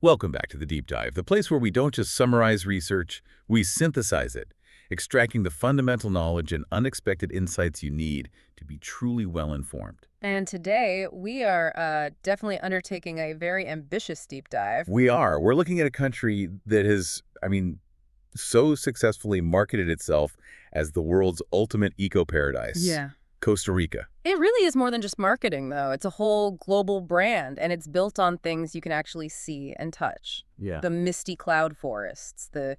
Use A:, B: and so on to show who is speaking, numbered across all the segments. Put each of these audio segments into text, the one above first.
A: Welcome back to the Deep Dive, the place where we don't just summarize research, we synthesize it, extracting the fundamental knowledge and unexpected insights you need to be truly well-informed.
B: And today we are definitely undertaking a very ambitious deep dive.
A: We are. We're looking at a country that has, so successfully marketed itself as the world's ultimate eco-paradise.
B: Yeah.
A: Costa Rica.
B: It really is more than just marketing, though. It's a whole global brand, and it's built on things you can actually see and touch.
A: Yeah.
B: The misty cloud forests, the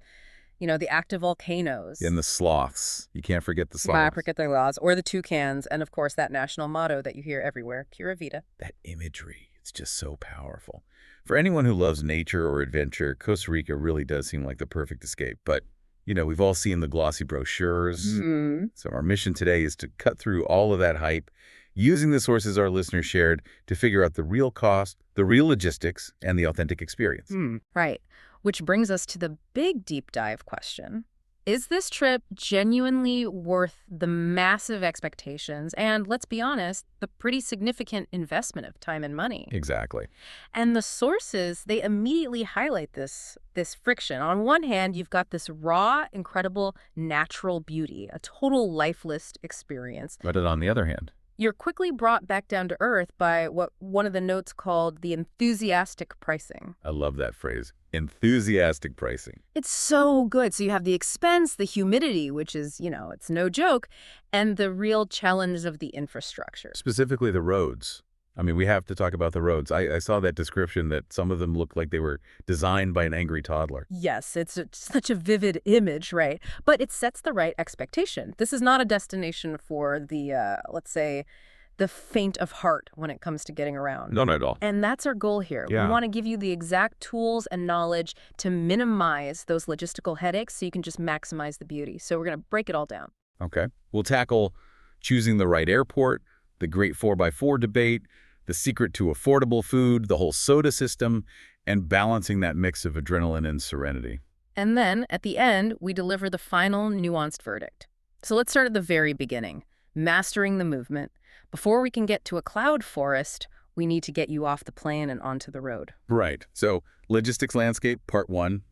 B: active volcanoes.
A: And the sloths. You can't forget the sloths.
B: Not forget the laws, or the toucans, and of course that national motto that you hear everywhere, Pura Vida.
A: That imagery, it's just so powerful. For anyone who loves nature or adventure, Costa Rica really does seem like the perfect escape. But, we've all seen the glossy brochures.
B: Mm-hmm.
A: So our mission today is to cut through all of that hype, using the sources our listeners shared to figure out the real cost, the real logistics, and the authentic experience.
B: Right. Which brings us to the big deep dive question. Is this trip genuinely worth the massive expectations and, let's be honest, the pretty significant investment of time and money?
A: Exactly.
B: And the sources, they immediately highlight this friction. On one hand, you've got this raw, incredible natural beauty, a total lifeless experience.
A: But on the other hand,
B: You're quickly brought back down to earth by what one of the notes called the enthusiastic pricing.
A: I love that phrase, enthusiastic pricing.
B: It's so good. So you have the expense, the humidity, which is, it's no joke, and the real challenge of the infrastructure.
A: Specifically the roads. We have to talk about the roads. I saw that description that some of them looked like they were designed by an angry toddler.
B: Yes, it's such a vivid image, right? But it sets the right expectation. This is not a destination for the, let's say, the faint of heart when it comes to getting around.
A: No, not at all.
B: And that's our goal here.
A: Yeah.
B: We want to give you the exact tools and knowledge to minimize those logistical headaches so you can just maximize the beauty. So we're going to break it all down.
A: Okay. We'll tackle choosing the right airport, the great 4x4 debate, the secret to affordable food, the whole soda system, and balancing that mix of adrenaline and serenity.
B: And then, at the end, we deliver the final nuanced verdict. So let's start at the very beginning, mastering the movement. Before we can get to a cloud forest, we need to get you off the plane and onto the road.
A: Right. So, logistics landscape, part one.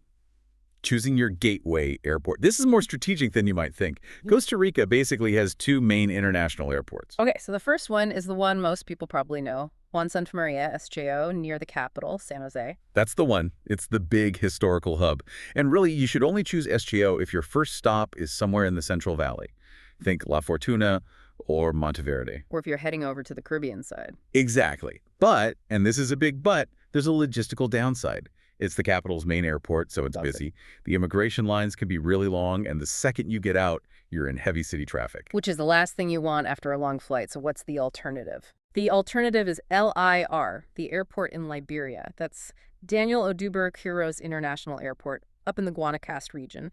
A: Choosing your gateway airport. This is more strategic than you might think. Costa Rica basically has two main international airports.
B: Okay, so the first one is the one most people probably know, Juan Santa Maria, SJO, near the capital, San Jose.
A: That's the one. It's the big historical hub. And really, you should only choose SJO if your first stop is somewhere in the Central Valley. Think La Fortuna or Monteverde.
B: Or if you're heading over to the Caribbean side.
A: Exactly. But, and this is a big but, there's a logistical downside. It's the capital's main airport, so it's busy. The immigration lines can be really long, and the second you get out, you're in heavy city traffic.
B: Which is the last thing you want after a long flight. So what's the alternative? The alternative is LIR, the airport in Liberia. That's Daniel Oduber Quiros International Airport up in the Guanacaste region.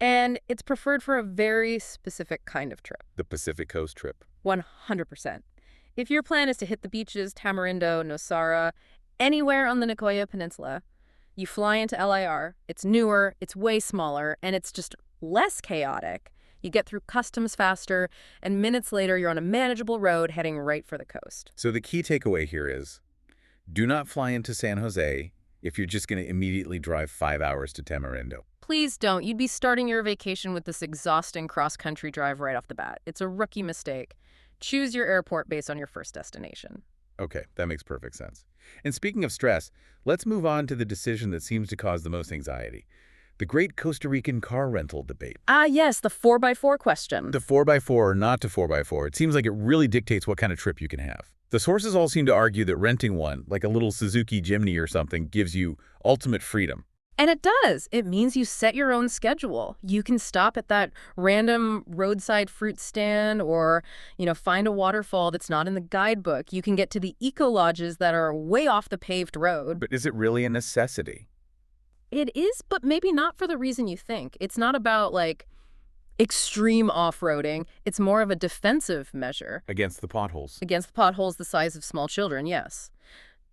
B: And it's preferred for a very specific kind of trip.
A: The Pacific Coast trip.
B: 100%. If your plan is to hit the beaches, Tamarindo, Nosara, anywhere on the Nicoya Peninsula, you fly into LIR, it's newer, it's way smaller, and it's just less chaotic. You get through customs faster, and minutes later you're on a manageable road heading right for the coast.
A: So the key takeaway here is, do not fly into San Jose if you're just going to immediately drive 5 hours to Tamarindo.
B: Please don't. You'd be starting your vacation with this exhausting cross-country drive right off the bat. It's a rookie mistake. Choose your airport based on your first destination.
A: Okay, that makes perfect sense. And speaking of stress, let's move on to the decision that seems to cause the most anxiety. The great Costa Rican car rental debate.
B: Yes, the 4x4 question.
A: The 4x4 or not to 4x4, it seems like it really dictates what kind of trip you can have. The sources all seem to argue that renting one, like a little Suzuki Jimny or something, gives you ultimate freedom.
B: And it does. It means you set your own schedule. You can stop at that random roadside fruit stand or, find a waterfall that's not in the guidebook. You can get to the eco lodges that are way off the paved road.
A: But is it really a necessity?
B: It is, but maybe not for the reason you think. It's not about, extreme off-roading. It's more of a defensive measure.
A: Against the potholes.
B: Against the potholes the size of small children, yes.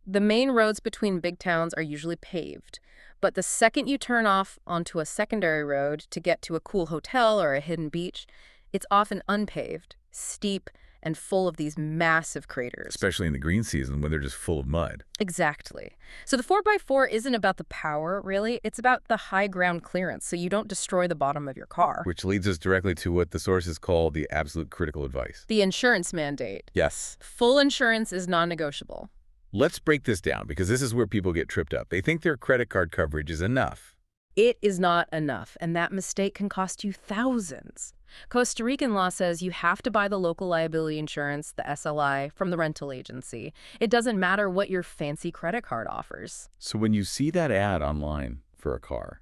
B: The main roads between big towns are usually paved. But the second you turn off onto a secondary road to get to a cool hotel or a hidden beach, it's often unpaved, steep, and full of these massive craters.
A: Especially in the green season when they're just full of mud.
B: Exactly. So the 4x4 isn't about the power, really. It's about the high ground clearance, so you don't destroy the bottom of your car.
A: Which leads us directly to what the sources call the absolute critical advice.
B: The insurance mandate.
A: Yes.
B: Full insurance is non-negotiable.
A: Let's break this down because this is where people get tripped up. They think their credit card coverage is enough.
B: It is not enough, and that mistake can cost you thousands. Costa Rican law says you have to buy the local liability insurance, the SLI, from the rental agency. It doesn't matter what your fancy credit card offers.
A: So when you see that ad online for a car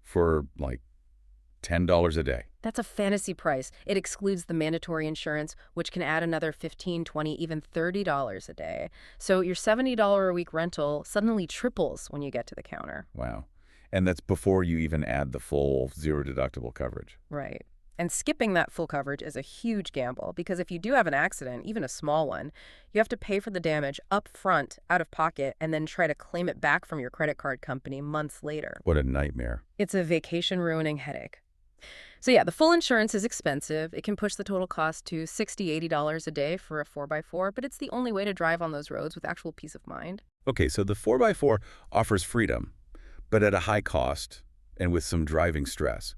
A: for like $10 a day.
B: That's a fantasy price. It excludes the mandatory insurance, which can add another $15, $20, even $30 a day. So your $70 a week rental suddenly triples when you get to the counter.
A: Wow. And that's before you even add the full zero deductible coverage.
B: Right. And skipping that full coverage is a huge gamble because if you do have an accident, even a small one, you have to pay for the damage up front, out of pocket, and then try to claim it back from your credit card company months later.
A: What a nightmare.
B: It's a vacation-ruining headache. So yeah, the full insurance is expensive. It can push the total cost to $60, $80 a day for a 4x4, but it's the only way to drive on those roads with actual peace of mind.
A: Okay, so the 4x4 offers freedom, but at a high cost and with some driving stress.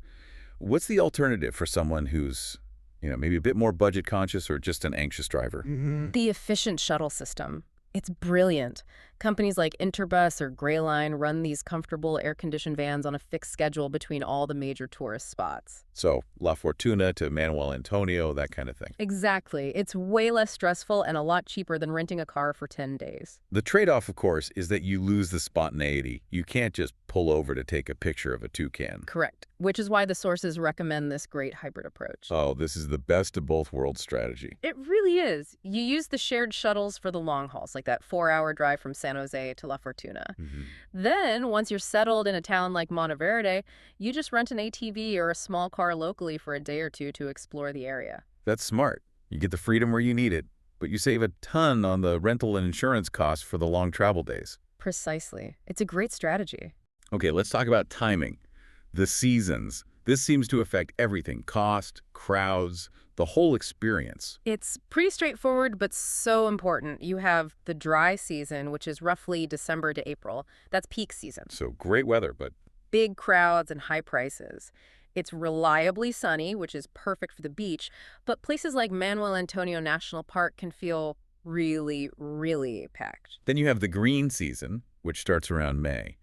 A: What's the alternative for someone who's, maybe a bit more budget conscious or just an anxious driver?
B: The efficient shuttle system. It's brilliant. Companies like Interbus or Greyline run these comfortable air-conditioned vans on a fixed schedule between all the major tourist spots.
A: So La Fortuna to Manuel Antonio, that kind of thing.
B: Exactly. It's way less stressful and a lot cheaper than renting a car for 10 days.
A: The trade-off, of course, is that you lose the spontaneity. You can't just pull over to take a picture of a toucan.
B: Correct. Which is why the sources recommend this great hybrid approach.
A: Oh, this is the best of both worlds strategy.
B: It really is. You use the shared shuttles for the long hauls, like that 4-hour drive from San Jose to La Fortuna. Then, once you're settled in a town like Monteverde, you just rent an ATV or a small car locally for a day or two to explore the area.
A: That's smart. You get the freedom where you need it, but you save a ton on the rental and insurance costs for the long travel days.
B: Precisely. It's a great strategy.
A: Okay, let's talk about timing. The seasons. This seems to affect everything. Cost, crowds, the whole experience.
B: It's pretty straightforward, but so important. You have the dry season, which is roughly December to April. That's peak season.
A: So great weather, but
B: Big crowds and high prices. It's reliably sunny, which is perfect for the beach, but places like Manuel Antonio National Park can feel really, really packed.
A: then you have the green season, which starts around May.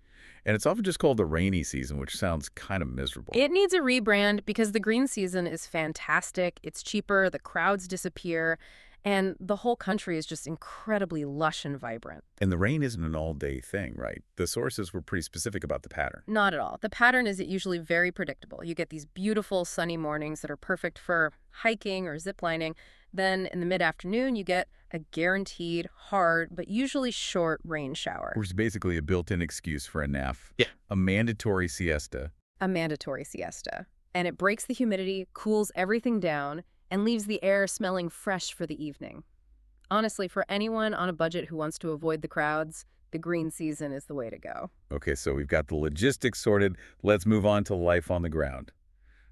A: And it's often just called the rainy season, which sounds kind of miserable.
B: It needs a rebrand because the green season is fantastic, it's cheaper, the crowds disappear, and the whole country is just incredibly lush and vibrant.
A: And the rain isn't an all-day thing, right? The sources were pretty specific about the pattern.
B: Not at all. The pattern is usually very predictable. You get these beautiful sunny mornings that are perfect for hiking or ziplining. Then in the mid-afternoon, you get a guaranteed, hard, but usually short rain shower.
A: Which is basically a built-in excuse for a nap.
C: Yeah.
A: A mandatory siesta.
B: A mandatory siesta. And it breaks the humidity, cools everything down, and leaves the air smelling fresh for the evening. Honestly, for anyone on a budget who wants to avoid the crowds, the green season is the way to go.
A: Okay, so we've got the logistics sorted. Let's move on to life on the ground.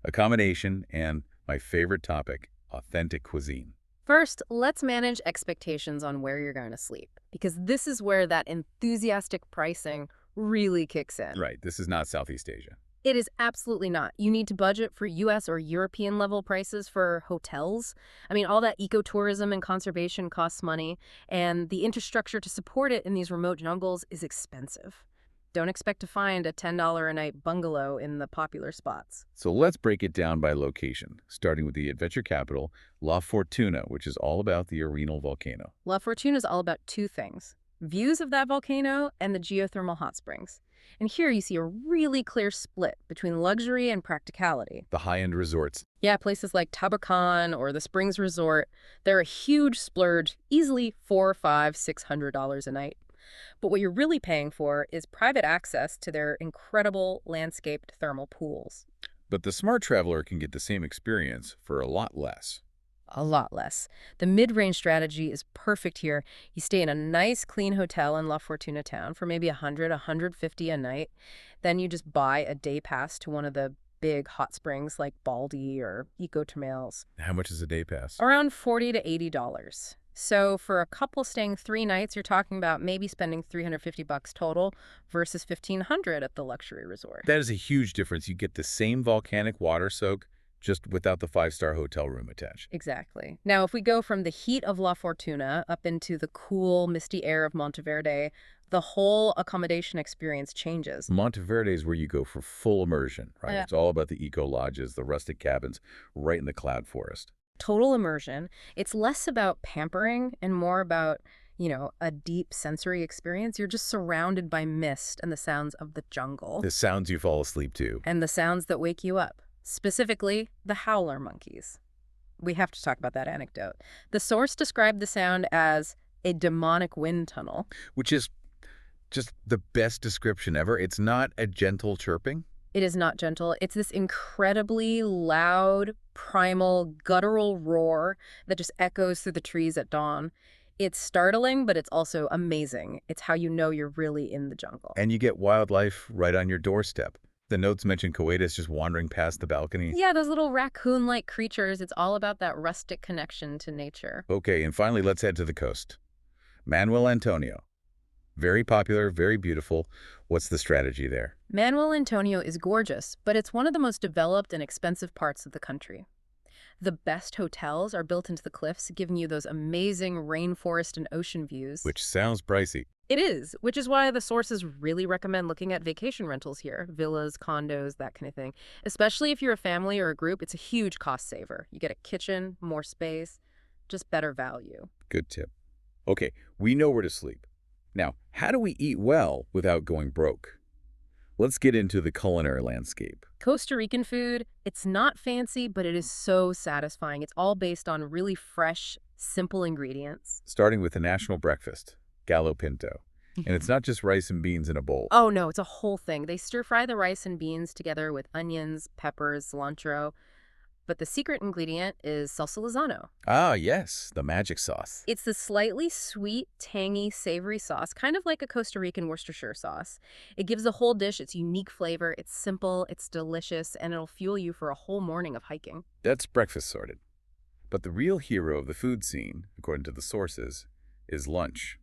A: Accommodation and, my favorite topic, authentic cuisine.
B: First, let's manage expectations on where you're going to sleep, because this is where that enthusiastic pricing really kicks in.
A: Right, this is not Southeast Asia.
B: It is absolutely not. You need to budget for U.S. or European level prices for hotels. I mean, all that ecotourism and conservation costs money, and the infrastructure to support it in these remote jungles is expensive. Don't expect to find a $10 a night bungalow in the popular spots.
A: So let's break it down by location, starting with the adventure capital, La Fortuna, which is all about the Arenal volcano.
B: La Fortuna is all about two things: views of that volcano and the geothermal hot springs. And here you see a really clear split between luxury and practicality.
A: The high-end resorts.
B: Yeah, places like Tabacan or the Springs Resort, they're a huge splurge, easily $400, $500, $600 a night. But what you're really paying for is private access to their incredible landscaped thermal pools.
A: But the smart traveler can get the same experience for a lot less.
B: A lot less. The mid-range strategy is perfect here. You stay in a nice, clean hotel in La Fortuna town for maybe $100, $150 a night. Then you just buy a day pass to one of the big hot springs like Baldy or Ecotermales.
A: How much is a day pass?
B: Around $40 to $80. So for a couple staying 3 nights, you're talking about maybe spending $350 total versus $1,500 at the luxury resort.
A: That is a huge difference. You get the same volcanic water soak, just without the 5-star hotel room attached.
B: Exactly. Now, if we go from the heat of La Fortuna up into the cool, misty air of Monteverde, the whole accommodation experience changes.
A: Monteverde is where you go for full immersion, right?
B: Yeah.
A: It's all about the eco lodges, the rustic cabins, right in the cloud forest.
B: Total immersion. It's less about pampering and more about, a deep sensory experience. You're just surrounded by mist and the sounds of the jungle.
A: The sounds you fall asleep to.
B: And the sounds that wake you up. Specifically, the howler monkeys. We have to talk about that anecdote. The source described the sound as a demonic wind tunnel.
A: Which is just the best description ever. It's not a gentle chirping.
B: It is not gentle. It's this incredibly loud, primal, guttural roar that just echoes through the trees at dawn. It's startling, but it's also amazing. It's how you know you're really in the jungle.
A: And you get wildlife right on your doorstep. The notes mention coatis just wandering past the balcony.
B: Yeah, those little raccoon-like creatures. It's all about that rustic connection to nature.
A: Okay, and finally, let's head to the coast. Manuel Antonio. Very popular, very beautiful. What's the strategy there?
B: Manuel Antonio is gorgeous, but it's one of the most developed and expensive parts of the country. The best hotels are built into the cliffs, giving you those amazing rainforest and ocean views.
A: Which sounds pricey.
B: It is, which is why the sources really recommend looking at vacation rentals here. Villas, condos, that kind of thing. Especially if you're a family or a group, it's a huge cost saver. You get a kitchen, more space, just better value.
A: Good tip. Okay, we know where to sleep. Now, how do we eat well without going broke? Let's get into the culinary landscape.
B: Costa Rican food, it's not fancy, but it is so satisfying. It's all based on really fresh, simple ingredients.
A: Starting with the national breakfast, gallo pinto. And it's not just rice and beans in a bowl.
B: Oh, no, it's a whole thing. They stir-fry the rice and beans together with onions, peppers, cilantro. But the secret ingredient is salsa Lozano.
A: Ah, yes, the magic sauce.
B: It's the slightly sweet, tangy, savory sauce, kind of like a Costa Rican Worcestershire sauce. It gives the whole dish its unique flavor. It's simple, it's delicious, and it'll fuel you for a whole morning of hiking.
A: That's breakfast sorted. But the real hero of the food scene, according to the sources, is lunch,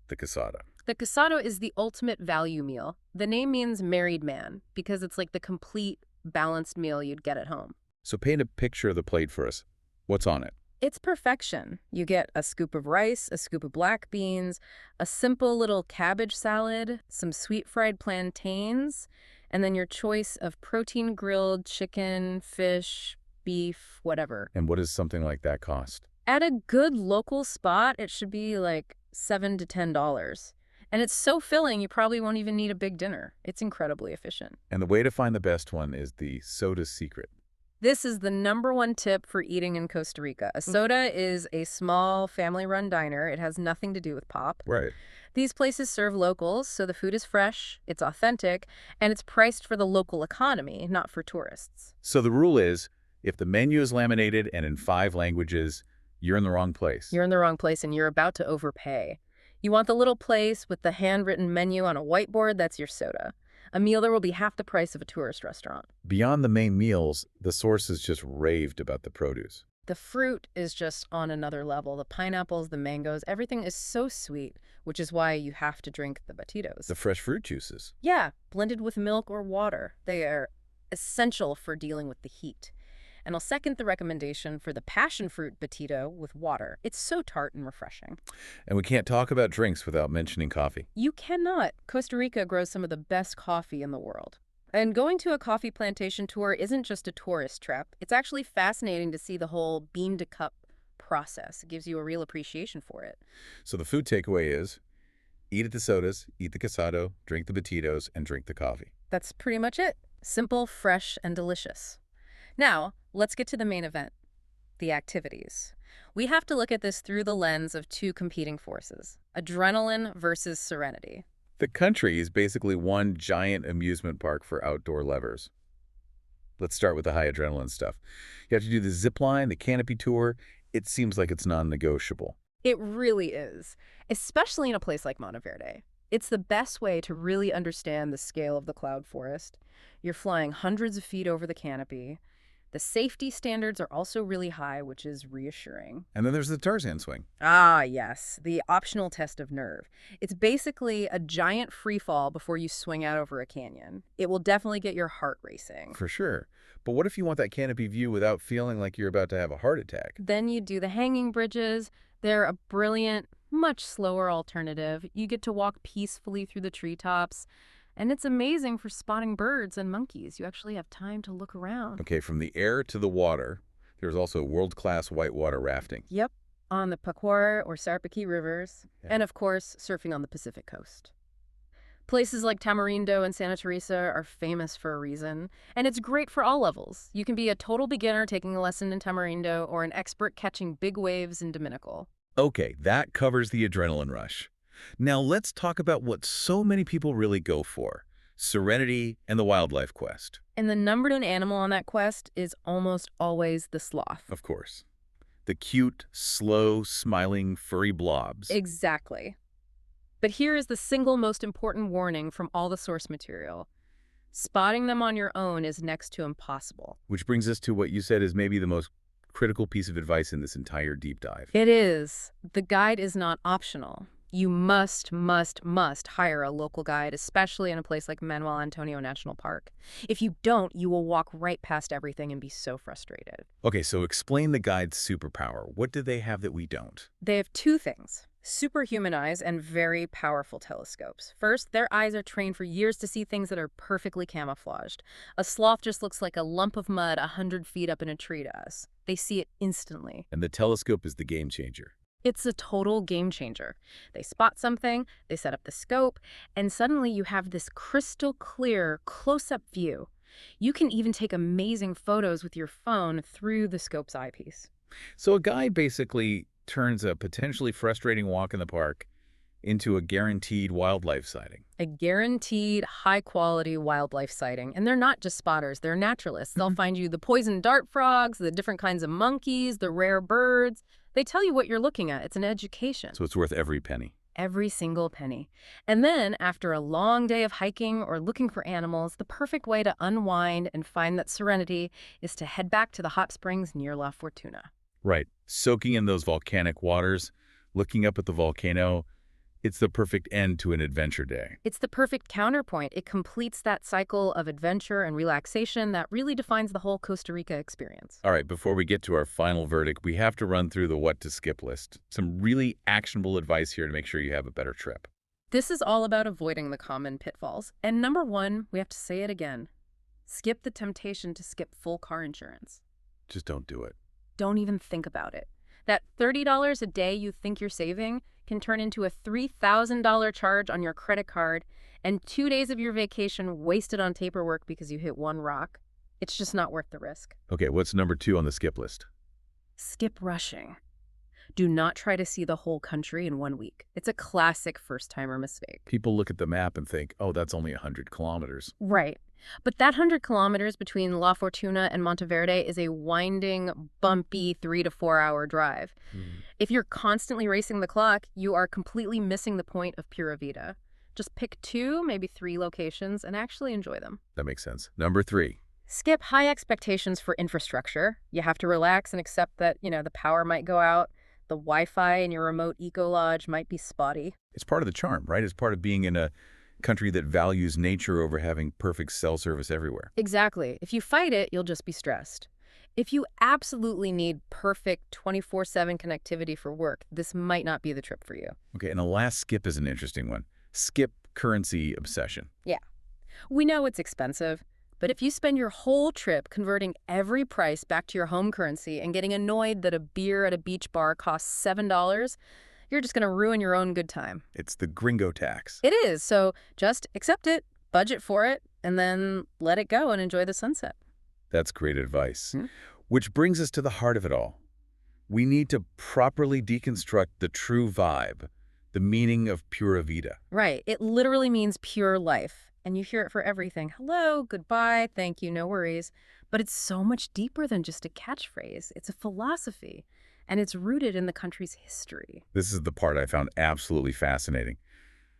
A: the casado.
B: The casado is the ultimate value meal. The name means married man because it's like the complete, balanced meal you'd get at home.
A: So paint a picture of the plate for us. What's on it?
B: It's perfection. You get a scoop of rice, a scoop of black beans, a simple little cabbage salad, some sweet fried plantains, and then your choice of protein grilled chicken, fish, beef, whatever.
A: And what does something like that cost?
B: At a good local spot, it should be like $7 to $10. And it's so filling, you probably won't even need a big dinner. It's incredibly efficient.
A: And the way to find the best one is the soda secret.
B: This is the #1 tip for eating in Costa Rica. A soda is a small family-run diner. It has nothing to do with pop.
A: Right.
B: These places serve locals, so the food is fresh, it's authentic, and it's priced for the local economy, not for tourists.
A: So the rule is, if the menu is laminated and in 5 languages, you're in the wrong place.
B: You're in the wrong place and you're about to overpay. You want the little place with the handwritten menu on a whiteboard, that's your soda. A meal there will be half the price of a tourist restaurant.
A: Beyond the main meals, the sources just raved about the produce.
B: The fruit is just on another level. The pineapples, the mangoes, everything is so sweet, which is why you have to drink the batidos.
A: The fresh fruit juices.
B: Yeah, blended with milk or water. They are essential for dealing with the heat. And I'll second the recommendation for the passion fruit batito with water. It's so tart and refreshing.
A: And we can't talk about drinks without mentioning coffee.
B: You cannot. Costa Rica grows some of the best coffee in the world. And going to a coffee plantation tour isn't just a tourist trip. It's actually fascinating to see the whole bean-to-cup process. It gives you a real appreciation for it.
A: So the food takeaway is, eat at the sodas, eat the casado, drink the batidos, and drink the coffee.
B: That's pretty much it. Simple, fresh, and delicious. Now, let's get to the main event, the activities. We have to look at this through the lens of 2 competing forces, adrenaline versus serenity.
A: The country is basically one giant amusement park for outdoor lovers. Let's start with the high adrenaline stuff. You have to do the zipline, the canopy tour. It seems like it's non-negotiable.
B: It really is, especially in a place like Monteverde. It's the best way to really understand the scale of the cloud forest. You're flying hundreds of feet over the canopy. The safety standards are also really high, which is reassuring.
A: And then there's the Tarzan swing.
B: Ah, yes, the optional test of nerve. It's basically a giant free fall before you swing out over a canyon. It will definitely get your heart racing.
A: For sure. But what if you want that canopy view without feeling like you're about to have a heart attack?
B: Then you do the hanging bridges. They're a brilliant, much slower alternative. You get to walk peacefully through the treetops. And it's amazing for spotting birds and monkeys. You actually have time to look around.
A: Okay, from the air to the water, there's also world-class whitewater rafting.
B: Yep, on the Pacuara or Sarpaqui rivers.
A: Yeah.
B: And of course, surfing on the Pacific coast. Places like Tamarindo and Santa Teresa are famous for a reason, and it's great for all levels. You can be a total beginner taking a lesson in Tamarindo or an expert catching big waves in Dominical.
A: Okay, that covers the adrenaline rush. Now let's talk about what so many people really go for, serenity and the wildlife quest.
B: And the number one animal on that quest is almost always the sloth.
A: Of course. The cute, slow, smiling, furry blobs.
B: Exactly. But here is the single most important warning from all the source material. Spotting them on your own is next to impossible.
A: Which brings us to what you said is maybe the most critical piece of advice in this entire deep dive.
B: It is. The guide is not optional. You must hire a local guide, especially in a place like Manuel Antonio National Park. If you don't, you will walk right past everything and be so frustrated.
A: Okay, so explain the guide's superpower. What do they have that we don't?
B: They have two things: superhuman eyes and very powerful telescopes. First, their eyes are trained for years to see things that are perfectly camouflaged. A sloth just looks like a lump of mud 100 feet up in a tree to us. They see it instantly.
A: And the telescope is the game changer.
B: It's a total game changer. They spot something, they set up the scope, and suddenly you have this crystal clear, close-up view. You can even take amazing photos with your phone through the scope's eyepiece.
A: So a guide basically turns a potentially frustrating walk in the park into a guaranteed wildlife sighting.
B: A guaranteed, high-quality wildlife sighting. And they're not just spotters, they're naturalists. They'll find you the poison dart frogs, the different kinds of monkeys, the rare birds. They tell you what you're looking at. It's an education.
A: So it's worth every penny.
B: Every single penny. And then, after a long day of hiking or looking for animals, the perfect way to unwind and find that serenity is to head back to the hot springs near La Fortuna.
A: Right. Soaking in those volcanic waters, looking up at the volcano, it's the perfect end to an adventure day.
B: It's the perfect counterpoint. It completes that cycle of adventure and relaxation that really defines the whole Costa Rica experience.
A: All right, before we get to our final verdict, we have to run through the what to skip list. Some really actionable advice here to make sure you have a better trip.
B: This is all about avoiding the common pitfalls. And number one, we have to say it again. Skip the temptation to skip full car insurance.
A: Just don't do it.
B: Don't even think about it. That $30 a day you think you're saving can turn into a $3,000 charge on your credit card and 2 days of your vacation wasted on paperwork because you hit one rock. It's just not worth the risk.
A: Okay, what's number 2 on the skip list?
B: Skip rushing. Do not try to see the whole country in 1 week. It's a classic first-timer mistake.
A: People look at the map and think, oh, that's only 100 kilometers.
B: Right. But that 100 kilometers between La Fortuna and Monteverde is a winding, bumpy 3 to 4 hour drive. If you're constantly racing the clock, you are completely missing the point of Pura Vida. Just pick 2, maybe 3 locations and actually enjoy them.
A: That makes sense. Number 3.
B: Skip high expectations for infrastructure. You have to relax and accept that, the power might go out. The Wi-Fi in your remote eco-lodge might be spotty.
A: It's part of the charm, right? It's part of being in a country that values nature over having perfect cell service everywhere.
B: Exactly. If you fight it, you'll just be stressed. If you absolutely need perfect 24/7 connectivity for work, this might not be the trip for you.
A: Okay, and the last skip is an interesting one. Skip currency obsession.
B: Yeah. We know it's expensive, but if you spend your whole trip converting every price back to your home currency and getting annoyed that a beer at a beach bar costs $7, you're just going to ruin your own good time.
A: It's the gringo tax.
B: It is, so just accept it, budget for it, and then let it go and enjoy the sunset.
A: That's great advice. Which brings us to the heart of it all. We need to properly deconstruct the true vibe, the meaning of Pura Vida.
B: Right. It literally means pure life. And you hear it for everything. Hello, goodbye, thank you, no worries. But it's so much deeper than just a catchphrase. It's a philosophy. And it's rooted in the country's history.
A: This is the part I found absolutely fascinating.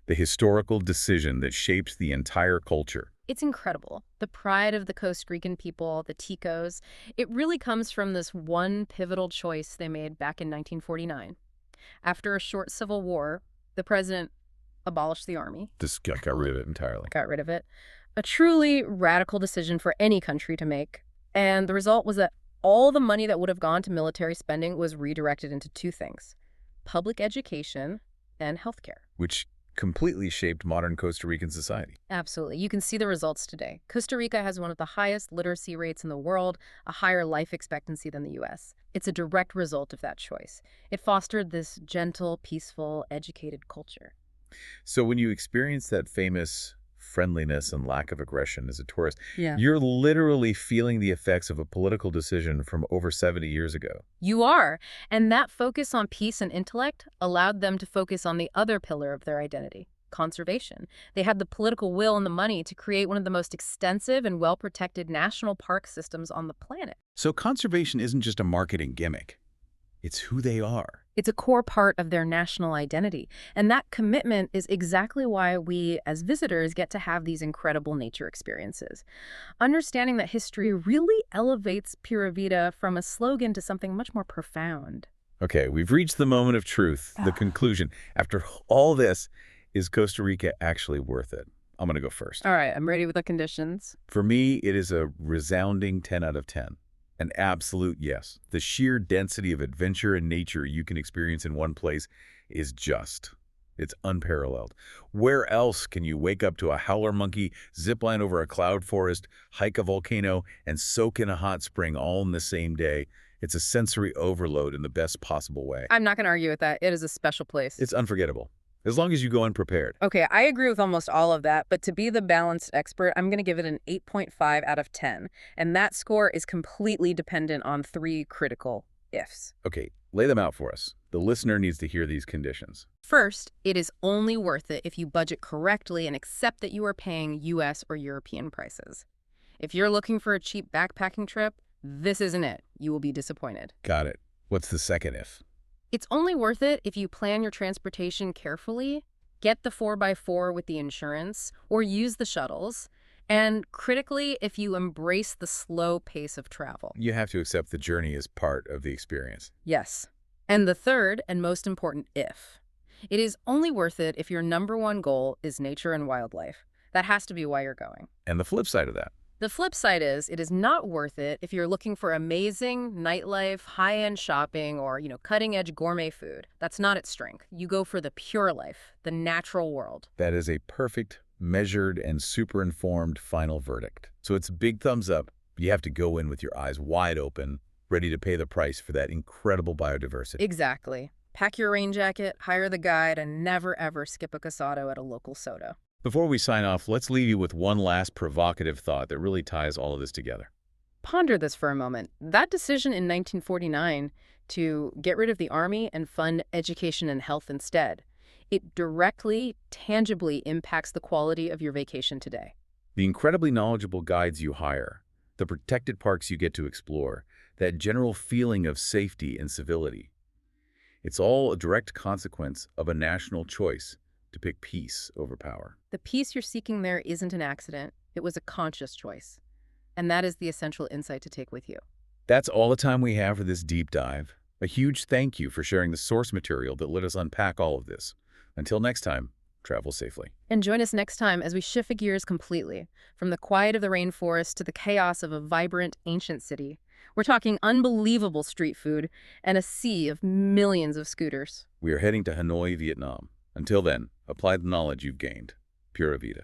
A: the historical decision that shaped the entire culture.
B: It's incredible. The pride of the Costa Rican people, the Ticos, it really comes from this one pivotal choice they made back in 1949. After a short civil war, the president abolished the army.
A: Just got rid of it entirely.
B: Got rid of it. A truly radical decision for any country to make. And the result was that all the money that would have gone to military spending was redirected into two things: public education and healthcare.
A: Which completely shaped modern Costa Rican society.
B: Absolutely. You can see the results today. Costa Rica has one of the highest literacy rates in the world, a higher life expectancy than the U.S. It's a direct result of that choice. It fostered this gentle, peaceful, educated culture.
A: So when you experience that famous friendliness and lack of aggression as a tourist,
B: Yeah.
A: you're literally feeling the effects of a political decision from over 70 years ago.
B: You are. And that focus on peace and intellect allowed them to focus on the other pillar of their identity: conservation. They had the political will and the money to create one of the most extensive and well-protected national park systems on the planet.
A: So conservation isn't just a marketing gimmick. It's who they are.
B: It's a core part of their national identity. And that commitment is exactly why we, as visitors, get to have these incredible nature experiences. Understanding that history really elevates Pura Vida from a slogan to something much more profound.
A: Okay, we've reached the moment of truth, the conclusion. After all this, is Costa Rica actually worth it? I'm going to go first.
B: All right, I'm ready with the conditions.
A: For me, it is a resounding 10 out of 10. An absolute yes. The sheer density of adventure and nature you can experience in one place is it's unparalleled. Where else can you wake up to a howler monkey, zipline over a cloud forest, hike a volcano, and soak in a hot spring all in the same day? It's a sensory overload in the best possible way.
B: I'm not going to argue with that. It is a special place.
A: It's unforgettable, as long as you go unprepared.
B: Okay, I agree with almost all of that, but to be the balanced expert, I'm going to give it an 8.5 out of 10. And that score is completely dependent on three critical ifs.
A: Okay, lay them out for us. The listener needs to hear these conditions.
B: First, it is only worth it if you budget correctly and accept that you are paying U.S. or European prices. If you're looking for a cheap backpacking trip, this isn't it. You will be disappointed.
A: Got it. What's the second if?
B: It's only worth it if you plan your transportation carefully, get the 4x4 with the insurance, or use the shuttles, and critically, if you embrace the slow pace of travel.
A: You have to accept the journey as part of the experience.
B: Yes. And the third and most important if. It is only worth it if your number one goal is nature and wildlife. That has to be why you're going.
A: And the flip side of that.
B: The flip side is it is not worth it if you're looking for amazing nightlife, high-end shopping, or, cutting-edge gourmet food. That's not its strength. You go for the pure life, the natural world.
A: That is a perfect, measured, and super informed final verdict. So it's a big thumbs up. You have to go in with your eyes wide open, ready to pay the price for that incredible biodiversity.
B: Exactly. Pack your rain jacket, hire the guide, and never ever skip a casado at a local soda.
A: Before we sign off, let's leave you with one last provocative thought that really ties all of this together.
B: Ponder this for a moment. That decision in 1949 to get rid of the army and fund education and health instead, it directly, tangibly impacts the quality of your vacation today.
A: The incredibly knowledgeable guides you hire, the protected parks you get to explore, that general feeling of safety and civility. It's all a direct consequence of a national choice to pick peace over power.
B: The peace you're seeking there isn't an accident. It was a conscious choice. And that is the essential insight to take with you.
A: That's all the time we have for this deep dive. A huge thank you for sharing the source material that let us unpack all of this. Until next time, travel safely.
B: And join us next time as we shift gears completely, from the quiet of the rainforest to the chaos of a vibrant, ancient city. We're talking unbelievable street food and a sea of millions of scooters.
A: We are heading to Hanoi, Vietnam. Until then, apply the knowledge you've gained. Pura Vida.